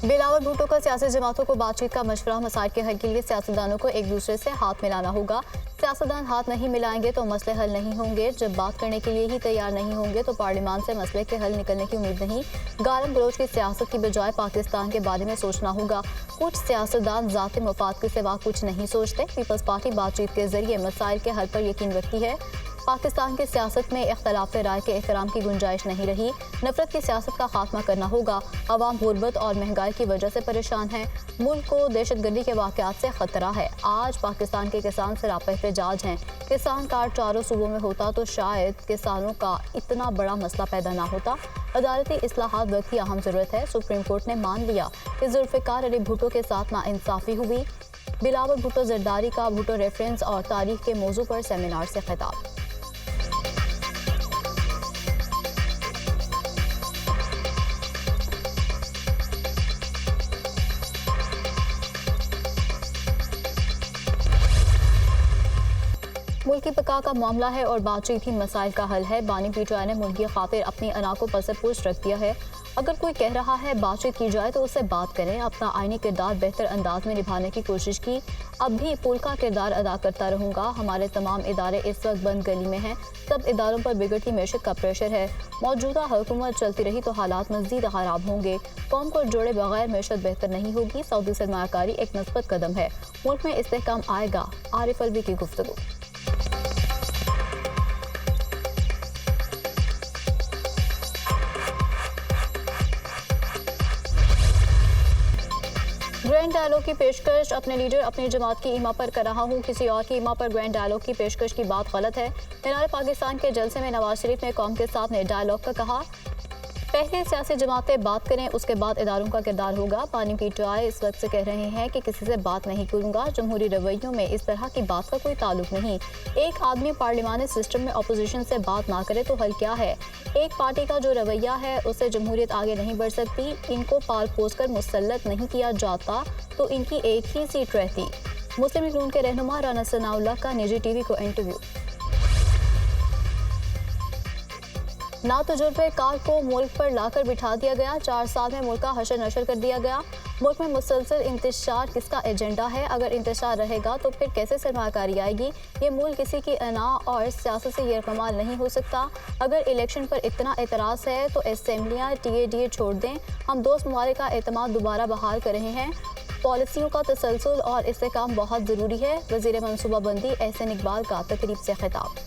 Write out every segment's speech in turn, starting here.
बिलावल भुट्टो का सियासी जमातों को बातचीत का मशवरा, मसाइल के हल के लिए सियासतदानों को एक दूसरे से हाथ मिलाना होगा। सियासतदान हाथ नहीं मिलाएंगे तो मसले हल नहीं होंगे। जब बात करने के लिए ही तैयार नहीं होंगे तो पार्लियामान से मसले के हल निकलने की उम्मीद नहीं। गालम गलोच की सियासत की बजाय पाकिस्तान के बारे में सोचना होगा। कुछ सियासतदान ज़ाती मफाद के सिवा कुछ नहीं सोचते। पीपल्स पार्टी बातचीत के जरिए मसाइल के हल पर यकीन रखती है। पाकिस्तान की सियासत में इख्तलाफ राय के एहतराम की गुंजाइश नहीं रही। नफरत की सियासत का खात्मा करना होगा। अवाम गुर्बत और महंगाई की वजह से परेशान है। मुल्क को दहशतगर्दी के वाक़यात से खतरा है। आज पाकिस्तान के किसान सरापा एहतजाज हैं। किसान कार्ड चारों सूबों में होता तो शायद किसानों का इतना बड़ा मसला पैदा ना होता। अदालती इस्लाहात वक्त की अहम ज़रूरत है। सुप्रीम कोर्ट ने मान लिया कि जुल्फ़िकार अली भुट्टो के साथ नाइंसाफ़ी हुई। बिलावल भुट्टो जरदारी का भुट्टो रेफरेंस और तारीख के मौजू पर सेमिनार से खिताब। मुल्क की बका का मामला है और बातचीत ही मसाइल का हल है। बानी पीटीआई ने मुल्क की खातिर अपनी अना को पसपुश रख दिया है। अगर कोई कह रहा है बातचीत की जाए तो उससे बात करें। अपना आईनी किरदार बेहतर अंदाज में निभाने की कोशिश की। अब भी पुल का किरदार अदा करता रहूँगा। हमारे तमाम इदारे इस वक्त बंद गली में हैं। सब इदारों पर बिगड़ती मैशत का प्रेशर है। मौजूदा हुकूमत चलती रही तो हालात मज़ीद ख़राब होंगे। कौम को जोड़े बगैर मैशत बेहतर नहीं होगी। सऊदी सरमायाकारी एक मस्बत कदम है। मुल्क में इस्तेहकाम आएगा। आरिफ अलवी की गुफ्तगू। ग्रैंड डायलॉग की पेशकश। अपने लीडर अपनी जमात की ईमा पर कर रहा हूँ, किसी और की ईमा पर ग्रैंड डायलॉग की पेशकश की बात गलत है। मीनार पाकिस्तान के जलसे में नवाज शरीफ ने कौम के साथ डायलॉग का कहा। पहले सियासी जमातें बात करें, उसके बाद इदारों का किरदार होगा। पानी पीटीआई इस वक्त से कह रहे हैं कि किसी से बात नहीं करूंगा। जमहूरी रवैयों में इस तरह की बात का कोई ताल्लुक नहीं। एक आदमी पार्लियामानी सिस्टम में अपोजिशन से बात ना करे तो हल क्या है। एक पार्टी का जो रवैया है उससे जमहूरियत आगे नहीं बढ़ सकती। इनको पाल पोस कर मुसल्लत नहीं किया जाता तो इनकी एक ही सीट रहती। मुस्लिम लीग नून के रहनुमा राना सनाउल्लाह का निजी टीवी को इंटरव्यू। ना तजुर्बे कार को मुल्क पर लाकर बिठा दिया गया। 4 साल में मुल्क का हशर नशर कर दिया गया। मुल्क में मुसलसल इंतशार किसका एजेंडा है। अगर इंतशार रहेगा तो फिर कैसे सरमाकारी आएगी। ये मुल्क किसी की अना और सियासत से यरकमाल नहीं हो सकता। अगर इलेक्शन पर इतना एतराज़ है तो असेंबलियाँ टीए छोड़ दें। हम दोस्त ममालिक का एतमाद दोबारा बहाल कर रहे हैं। पॉलिसियों का तसलसल और इस्तेहकाम बहुत ज़रूरी है। वज़ीर मनसूबाबंदी एहसन इकबाल का तकरीब से खिताब।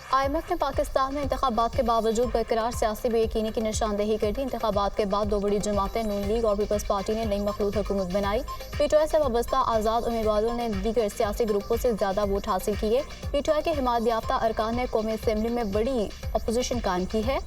IMF ने पाकिस्तान में इंतखाबात के बावजूद बरकरार सियासी बेयकीनी की निशानदेही कर दी। इंतखाबात के बाद दो बड़ी जमातें नून लीग और पीपल्स पार्टी ने नई मखलूत हुकूमत बनाई। पीटीआई से वाबस्ता आज़ाद उम्मीदवारों ने दीगर सियासी ग्रुपों से ज़्यादा वोट हासिल किए। पीटीआई के हिमायत याफ्ता अरकान ने कौमी असम्बली में बड़ी अपोजिशन कायम की है।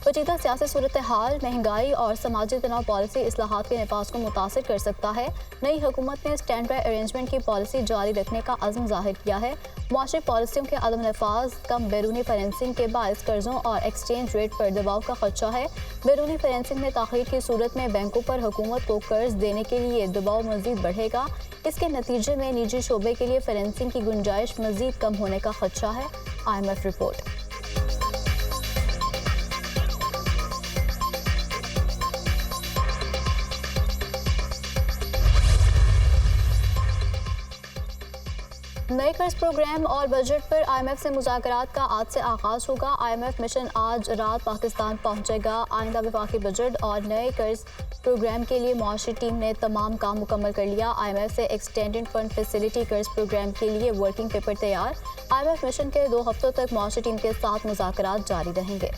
पेचीदा सियासी सूरत हाल, महंगाई और समाजी तनाव पॉलिसी इस्लाहात के नफाज को मुतासिर कर सकता है। नई हुकूमत ने स्टैंड बाई अरेंजमेंट की पॉलिसी जारी रखने का अज़्म ज़ाहिर किया है। मुआशरी पॉलिसियों के अदम नफाज, कम बैरूनी फाइनेंसिंग के बायस कर्जों और एक्सचेंज रेट पर दबाव का खदशा है। बैरूनी फाइनेंसिंग में ताख़ीर की सूरत में बैंकों पर हुकूमत को कर्ज देने के लिए दबाव मज़ीद बढ़ेगा। इसके नतीजे में निजी शोबे के लिए फाइनेंसिंग की गुंजाइश मज़ीद कम होने का खदशा है। IMF report. नए कर्ज प्रोग्राम और बजट पर IMF से मुज़ाकरात का आज से आगाज़ होगा। IMF मिशन आज रात पाकिस्तान पहुंचेगा। आइंदा वफाकी बजट और नए कर्ज प्रोग्राम के लिए मुआशरी टीम ने तमाम काम मुकम्मल कर लिया। IMF से एक्सटेंडेड फंड फैसिलिटी कर्ज प्रोग्राम के लिए वर्किंग पेपर तैयार। IMF मिशन के 2 हफ्तों तक मुआशरी टीम के साथ मुज़ाकरात जारी रहेंगे।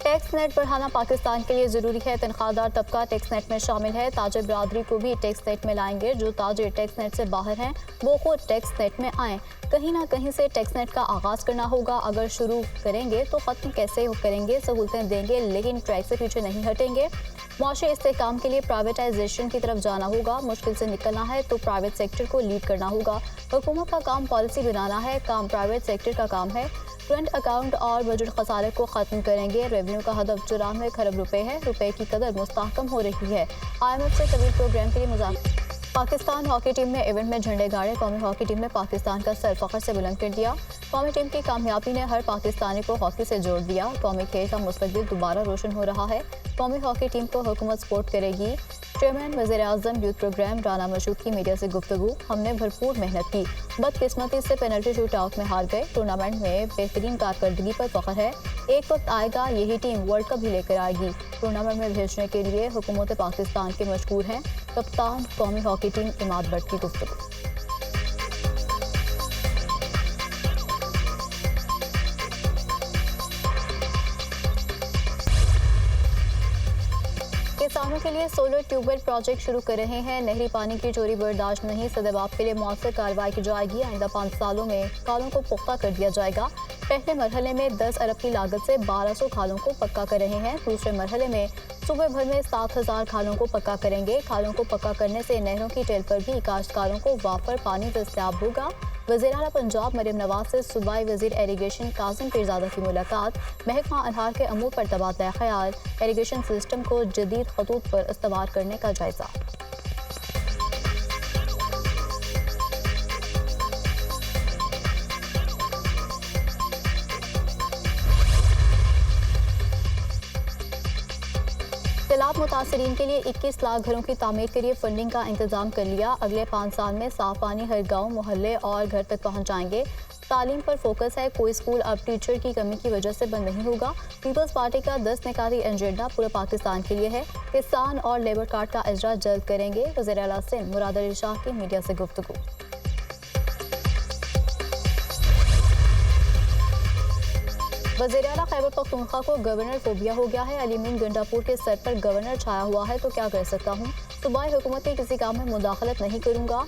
टैक्स नेट बढ़ाना पाकिस्तान के लिए ज़रूरी है। तनख्वाहदार तबका टैक्स नेट में शामिल है। ताजिर बरादरी को भी टैक्स नेट में लाएंगे। जो ताजिर टैक्स नेट से बाहर हैं वो खुद टैक्स नेट में आएँ। कहीं ना कहीं से टैक्स नेट का आगाज़ करना होगा। अगर शुरू करेंगे तो ख़त्म कैसे करेंगे। सहूलतें देंगे लेकिन ट्रैक से पीछे नहीं हटेंगे। मुआशरी इस्तेहकाम के लिए प्राइवेटाइजेशन की तरफ जाना होगा। मुश्किल से निकलना है तो प्राइवेट सेक्टर को लीड करना होगा। हुकूमत का काम पॉलिसी बनाना है, काम प्राइवेट सेक्टर का काम है। करंट अकाउंट और बजट खसारे को ख़त्म करेंगे। रेवेन्यू का हदफ 94 खरब रुपए है। रुपए की कदर मुस्तहकम हो रही है। IMF से तवील प्रोग्राम के लिए मुज़ाकरात। पाकिस्तान हॉकी टीम ने इवेंट में झंडे गाड़े। कौमी हॉकी टीम ने पाकिस्तान का सर फख्र से बुलंद कर दिया। कौमी टीम की कामयाबी ने हर पाकिस्तानी को हॉकी से जोड़ दिया। कौमी खेल का मुस्तकबिल दोबारा रोशन हो रहा है। कौमी हॉकी टीम को हुकूमत सपोर्ट करेगी। चेयरमैन वज़ीर-ए-आज़म यूथ प्रोग्राम राना मशहूद की मीडिया से गुफ्तगू। हमने भरपूर मेहनत की, बदकिस्मती से पेनल्टी शूट आउट में हार गए। टूर्नामेंट में बेहतरीन कारकर्दगी पर फख्र है। एक वक्त आएगा यही टीम वर्ल्ड कप भी लेकर आएगी। टूर्नामेंट में भेजने के लिए हुकूमत पाकिस्तान के मशहूर हैं कप्तान कौमी हॉकी टीम इमाद भट्ट की गुफ्तगू। किसानों के लिए सोलर ट्यूबवेल प्रोजेक्ट शुरू कर रहे हैं। नहरी पानी की चोरी बर्दाश्त नहीं, सदेबाप के लिए मौसर कार्रवाई की जाएगी। आइंदा 5 सालों में खालों को पुख्ता कर दिया जाएगा। पहले मरहले में 10 अरब की लागत से 1200 खालों को पक्का कर रहे हैं। दूसरे मरहले में सूबे भर में 7000 खालों को पक्का करेंगे। खालों को पक्का करने से नहरों की टेल पर भी काश्तकारों को वाफर पानी दस्तयाब होगा। वज़ीर आला पंजाब मरियम नवाज से सूबाई वज़ीर इरिगेशन कासिम पीरज़ादा की मुलाकात। महकमा अनहार के अमूर पर तबादला ख्याल। इरिगेशन सिस्टम को जदीद खतूत पर इस्तेमाल करने का जायजा। सैलाब मुतासरीन के लिए 21 लाख घरों की तामीर के लिए फंडिंग का इंतजाम कर लिया। अगले 5 साल में साफ पानी हर गांव, मोहल्ले और घर तक पहुंचाएंगे। तालीम पर फोकस है। कोई स्कूल अब टीचर की कमी की वजह से बंद नहीं होगा। पीपल्स पार्टी का 10 निकाती एजेंडा पूरे पाकिस्तान के लिए है। किसान और लेबर कार्ड का इजरा जल्द करेंगे। वज़ीर आला सिंध मुराद अली शाह की मीडिया से गुफ्तगू। वज़ीर आला खैबर पख्तूनख्वा को गवर्नर फोबिया हो गया है। अलीमीन गंडापुर के सर पर गवर्नर छाया हुआ है तो क्या कर सकता हूँ। सूबाई हुकूमत के किसी काम में मुदाखलत नहीं करूँगा।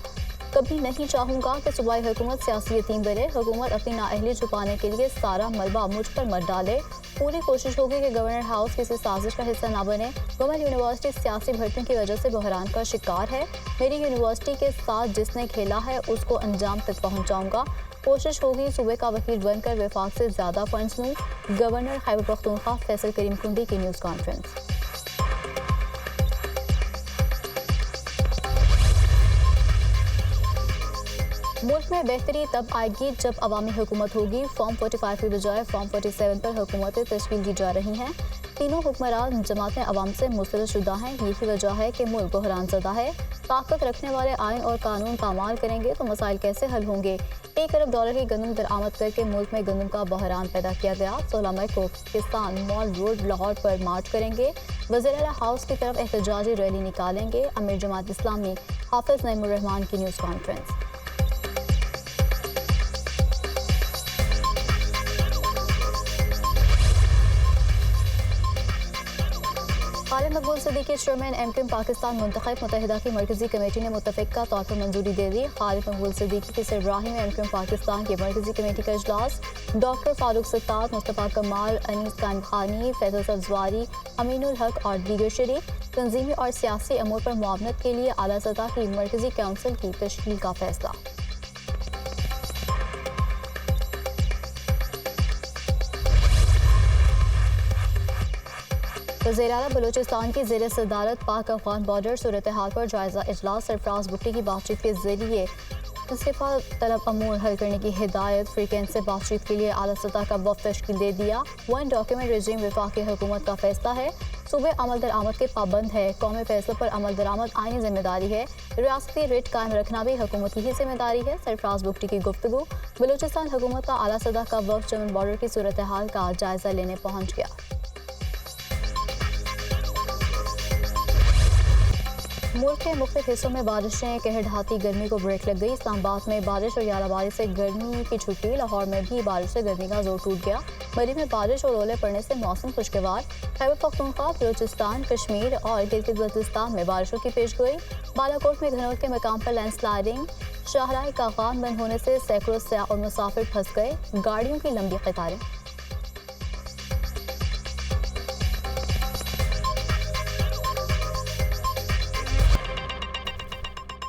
कभी नहीं चाहूँगा कि सूबाई हुकूमत सियासी यतीम बने। हुकूमत अपनी नाअहली छुपाने के लिए सारा मलबा मुझ पर मत डाले। पूरी कोशिश होगी कि गवर्नर हाउस किसी साजिश का हिस्सा ना बने। गवर्नमेंट यूनिवर्सिटी सियासी भर्तियों की वजह से बहरान का शिकार है। मेरी यूनिवर्सिटी के साथ जिसने खेला है उसको अंजाम तक पहुँचाऊँगा। कोशिश होगी सूबे का वकील बनकर वफाक से ज़्यादा फंड्स लूँ। गवर्नर खैबर पख्तूनख्वा फैसल करीम कुंडी की न्यूज़ कॉन्फ्रेंस। मुल्क में बेहतरी तब आएगी जब अवामी हुकूमत होगी। फॉर्म 45 की बजाय फॉर्म 47 पर हुकूमतें तश्कील दी जा रही हैं। तीनों हुक्मरान जमातें अवाम से मुस्तरद शुदा हैं। यही वजह है कि मुल्क बहरान ज़दा है। ताकत रखने वाले आइन और कानून पामाल करेंगे तो मसाइल कैसे हल होंगे। $1 अरब की गंदम दरामद करके मुल्क में गंदम का बहरान पैदा किया गया। 16 मई को किसान मॉल रोड लाहौर पर मार्च करेंगे। वज़ीर आला हाउस की तरफ एहतजाजी रैली निकालेंगे। अमीर जमात इस्लामी हाफिज नईमुर रहमान की न्यूज़ कॉन्फ्रेंस। खालिद मकबूल सिद्दीकी चेयरमैन एमक्यूएम पाकिस्तान मुंतखब मुत्तहिदा की मरकजी कमेटी ने मुत्तफ़िका तौर पर मंजूरी दे दी। खालिद मकबूल सिद्दीकी की सरबराही में एमक्यूएम पाकिस्तान की मरकजी कमेटी का इजलास। डॉक्टर फारूक सत्तार, मुस्तफ़ा कमाल, अनीस कायम खानी, फैज़ल सब्ज़वारी, अमीनुल हक और दीगर शरीक। तंजीमी और सियासी अमूर पर मुआवनत के लिए आला सतह की मरकजी काउंसिल की तश्कील का फैसला। वज़ीर आला बलूचिस्तान की ज़ेर सदारत पाक अफ़गान बॉर्डर सूरत हाल पर जायज़ा इजलास। सरफराज भुट्टी की बातचीत के जरिए इस्तीफ़ा तलब अमूर हल करने की हिदायत। फ्रीकेंस से बातचीत के लिए आला सतह का वफ़द तश्कील दे दिया। 1 डॉक्यूमेंट रजीम वफाकी हुकूमत का फैसला है। सूबे अमल दरामद के पाबंद है। कौमी फैसलों पर अमल दरामद आईनी जिम्मेदारी है। रियासती रेट कायम रखना भी हुकूमत की ही जिम्मेदारी है। सरफराज भुट्टी की गुफ्तगू। बलूचिस्तान हुकूमत का आला सतह का वफ़द चमन बॉर्डर की सूरत हाल का जायज़ा लेने पहुँच गया। मुल्क के मुख्तलिफ हिस्सों में बारिशें कहर ढाती गर्मी को ब्रेक लग गई। इस्लामाबाद में बारिश और याराबारी से गर्मी की छुट्टी। लाहौर में भी बारिश से गर्मी का जोर टूट गया। मरी में बारिश और ओले पड़ने से मौसम खुशगवार। खैबर पख्तूनख्वा, बलूचिस्तान, कश्मीर और गिलगित बल्तिस्तान में बारिशों की पेशगोई। बालाकोट में घनौर के मकाम पर लैंडस्लाइडिंग। शाहराह कागान बंद होने से सैकड़ों सयाह और मुसाफिर फंस गए। गाड़ियों की लंबी कतारें।